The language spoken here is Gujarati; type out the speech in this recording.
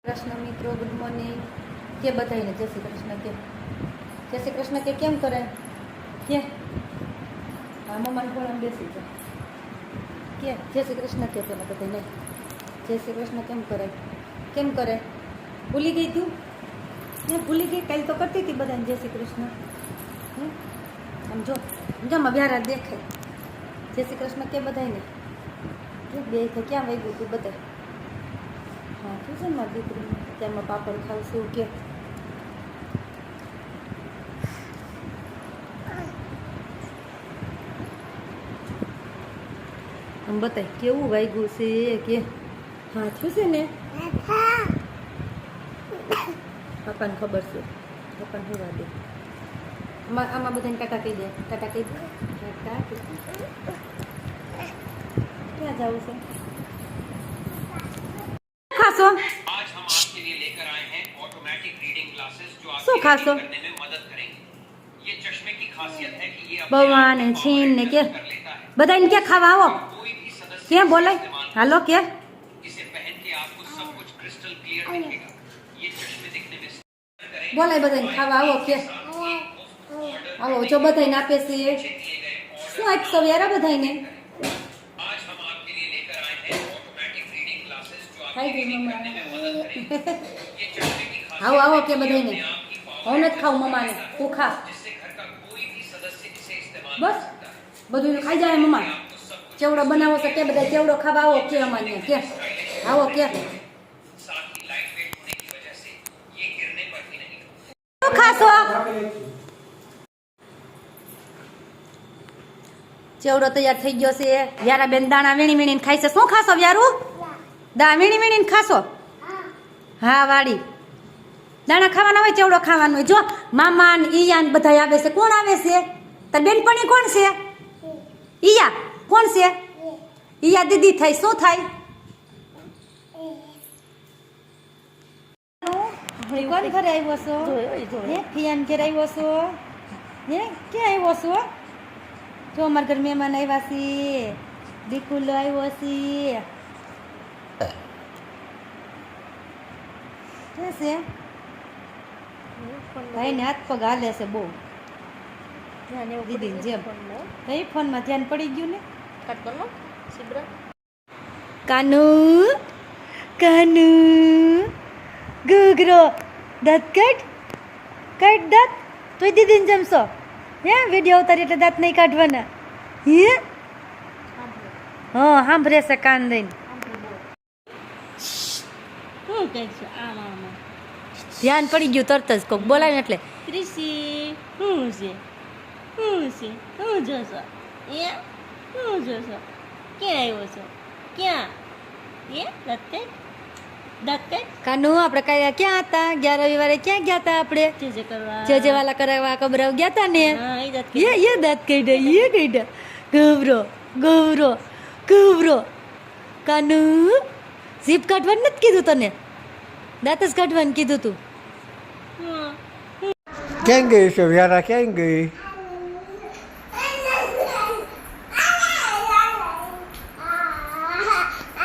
કૃષ્ણ મિત્રો, ગુડ મોર્નિંગ. કે બધાને જય શ્રી કૃષ્ણ કે જય શ્રી કૃષ્ણ કે કેમ કરે કે હા મમ્માને ઘોડામાં બેસી જાય કે જય શ્રી કૃષ્ણ કે તેને બધા નહીં જય શ્રી કૃષ્ણ કેમ કરે ભૂલી ગઈ તું ભૂલી ગઈ કાલે તો કરતી હતી બધાને જય શ્રી કૃષ્ણ આમ જો જમા વ્યારા દેખાય જય શ્રી કૃષ્ણ કે બધાને કે બે ક્યાં વહી ગયું તું બધા હા તું છે ને મારી દીકરી તેમાં પાપડ ખાવશું કે આમ બતાય કેવું વાગ્યું છે કે હા થયું છે ને પપ્પાને ખબર છે પપ્પાને હોવા દે આમાં બધાને ટાટા કહી દે ટાટા ક્યાં જવું છે ખાશો શું ખાશો ભગવાન છીન ને કે બધાને ક્યાં ખાવા આવો ક્યાં બોલાય હાલો કે બોલાય બધાને ખાવા આવો કે આવો જો બધાને આપે છે શું આપશો યાર બધાને આવો આવો કે બધાને હું નથી ખાવું મમ્માને તું ખા બસ બધું ખાઈ જાય મમ્મા ચેવડો બનાવો છો કે બધા ચેવડો ખાવા આવો કે અમારે કે આવો કે શું ખાશો ચેવડો તૈયાર થઈ ગયો છે યારા બેન દાણા વીણી વીણીને ખાઈ છે શું ખાશો યારું દા વીણી વીણીને ખાશો હા વાડી દાણા ખાવાના હોય ચેવડો ખાવાનો હોય જો મામા ને ઈયા ને બધા આવે છે કોણ આવે છે તાર બેનપણી કોણ છે ઈયા કોણ છે ઈયા દીદી થાય શું થાય કોણ ઘરે આવ્યો છો હે ફિયાન ઘરે આવ્યો છો હે ક્યાં આવ્યો છો જો અમારા ઘર મહેમાન આવ્યા છે દીકુલો આવ્યો છે ક્યાં છે ભાઈ ને હાથ પગ હાલે છે બહુ દીદી જેમ કઈ ફોનમાં ધ્યાન પડી ગયું ને કાનુ કાનુ ગુગરો દાંત કાઢ દાંત તું દીદીને જમશો હે વિડીયો ઉતારી એટલે દાંત નહીં કાઢવાના હે હા સાંભળે છે કાન દઈને ધ્યાન પડી ગયું તરત જ કોક બોલાય એટલે ક્રિશી શું છે શું જોશો શું જોશો ક્યાં આવ્યો છો ક્યાં દત્તે કાનુ આપણે ક્યાં હતા ગયા રવિવારે ક્યાં ગયા હતા આપણે જે વાલા કરાવવા કબરાવ ગયા હતા ને એ દાંત કાઢ્યા ગભરો કાનુ જીપ કાઢવાનું નથી કીધું તને દાંત જ કાઢવાનું કીધું તું ક્યાં ગઈ છે વ્યારા ક્યાં ગઈ